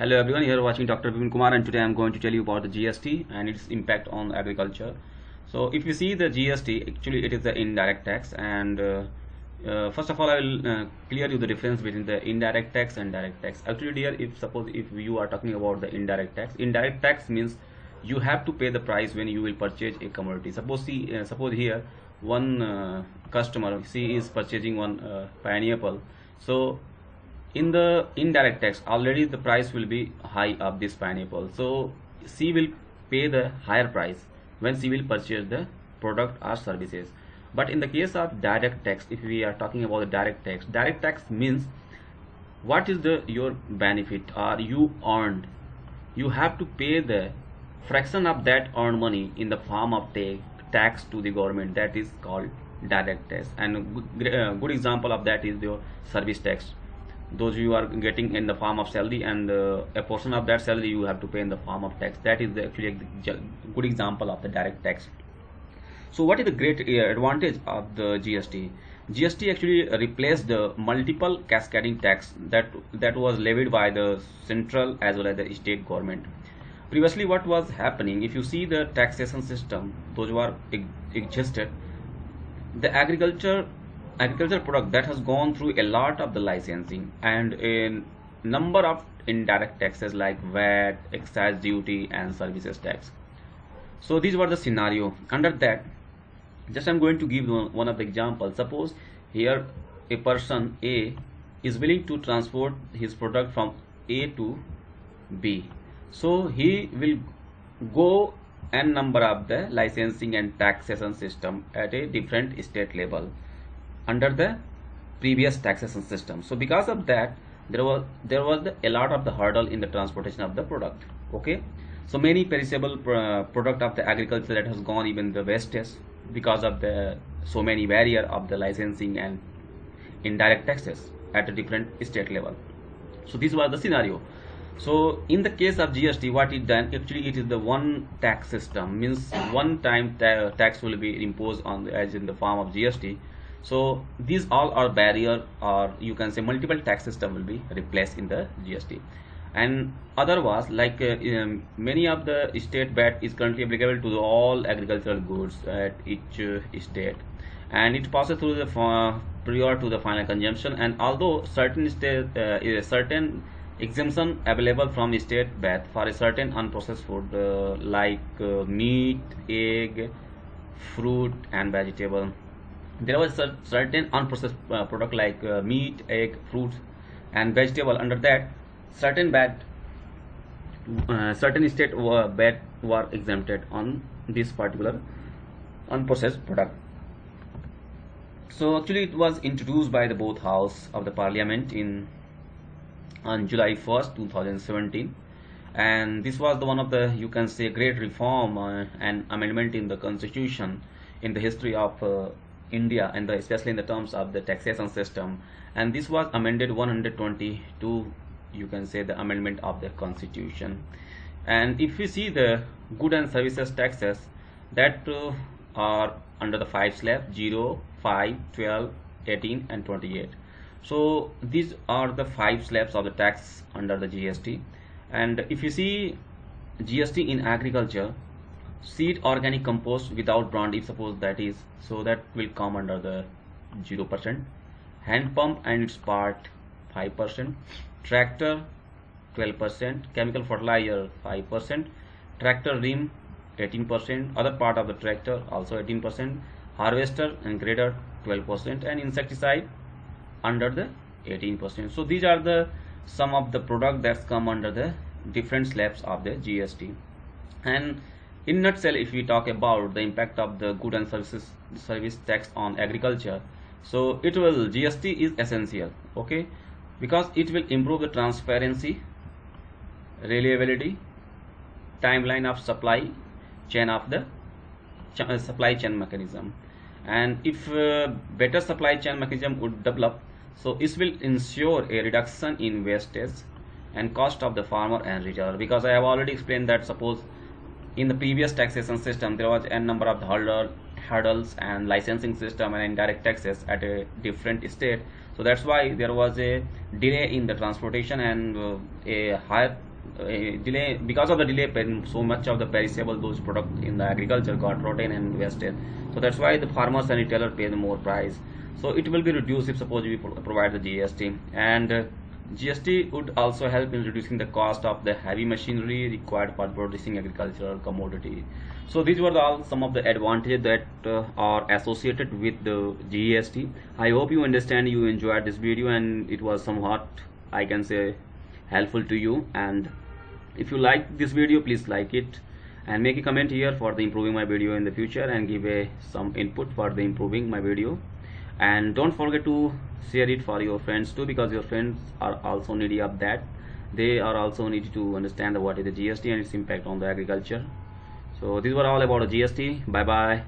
Hello everyone, here watching Dr. Vipin Kumar, and today I'm going to tell you about the GST and its impact on agriculture. So if you see the GST, actually it is the indirect tax, and first of all I will clear you the difference between the indirect tax and direct tax. Actually dear, if you are talking about the indirect tax means you have to pay the price when you will purchase a commodity. Suppose here one customer, she is purchasing one pineapple. So in the indirect tax already the price will be high of this pineapple, so she will pay the higher price when she will purchase the product or services. But in the case of direct tax, if we are talking about the direct tax means what is the your benefit or you earned, you have to pay the fraction of that earned money in the form of tax to the government. That is called direct tax, and good example of that is your service tax. Those you are getting in the form of salary, and a portion of that salary you have to pay in the form of tax. That is actually a good example of the direct tax. So what is the great advantage of the GST? GST actually replaced the multiple cascading tax that was levied by the central as well as the state government. Previously what was happening, if you see the taxation system, those who are existed, the agriculture product that has gone through a lot of the licensing and a number of indirect taxes like VAT, excise duty and services tax. So these were the scenario. Under that, just I'm going to give one of the examples. Suppose here a person A is willing to transport his product from A to B. So he will go n number of the licensing and taxation system at a different state level under the previous taxation system. So because of that, there was a lot of the hurdle in the transportation of the product. Okay, so many perishable product of the agriculture that has gone even the wastage because of the so many barrier of the licensing and indirect taxes at a different state level. So this was the scenario. So in the case of GST, what it done, actually it is the one tax system, means one time tax will be imposed on as in the form of GST. So these all are barrier, or you can say multiple tax system will be replaced in the GST. And other was like many of the state VAT is currently applicable to all agricultural goods at each state, and it passes through the prior to the final consumption. And although certain state certain exemption available from state VAT for a certain unprocessed food like meat, egg, fruit and vegetable, there was a certain unprocessed product like meat, egg, fruits and vegetable. Under that, certain VAT, certain state VAT were exempted on this particular unprocessed product. So actually it was introduced by the both house of the parliament on July 1st 2017, and this was the one of the, you can say, great reform and amendment in the constitution in the history of India, and especially in the terms of the taxation system. And this was amended 122, you can say, the amendment of the constitution. And if we see the good and services taxes that are under the 5 slab: 0, 5, 12, 18 and 28. So these are the 5 slabs of the tax under the GST. And if you see GST in agriculture, seed organic compost without brand, if suppose that is, so that will come under the 0%. Hand pump and its part 5%. Tractor 12%. Chemical fertilizer 5%. Tractor rim 18%. Other part of the tractor also 18%. Harvester and grader 12%, and insecticide under the 18%. So these are the some of the product that's come under the different slabs of the GST. And in nutshell, if we talk about the impact of the good and service tax on agriculture, so it will, GST is essential, okay, because it will improve the transparency, reliability, timeline of supply chain of the supply chain mechanism. And if better supply chain mechanism would develop, so this will ensure a reduction in wastage and cost of the farmer and retailer. Because I have already explained that suppose in the previous taxation system there was n number of hurdles and licensing system and indirect taxes at a different state. So that's why there was a delay in the transportation and a higher delay, because of the delay, so much of the perishable those products in the agriculture got rotten and wasted. So that's why the farmers and retailer pay the more price. So it will be reduced if suppose we provide the GST. And GST would also help in reducing the cost of the heavy machinery required for producing agricultural commodity. So these were all some of the advantages that are associated with the GST. I hope you understand, you enjoyed this video, and it was somewhat, I can say, helpful to you. And if you like this video, please like it and make a comment here for the improving my video in the future, and give some input for the improving my video. And don't forget to share it for your friends too, because your friends are also needy of that. They are also needed to understand what is the GST and its impact on the agriculture. So these were all about the GST. Bye bye.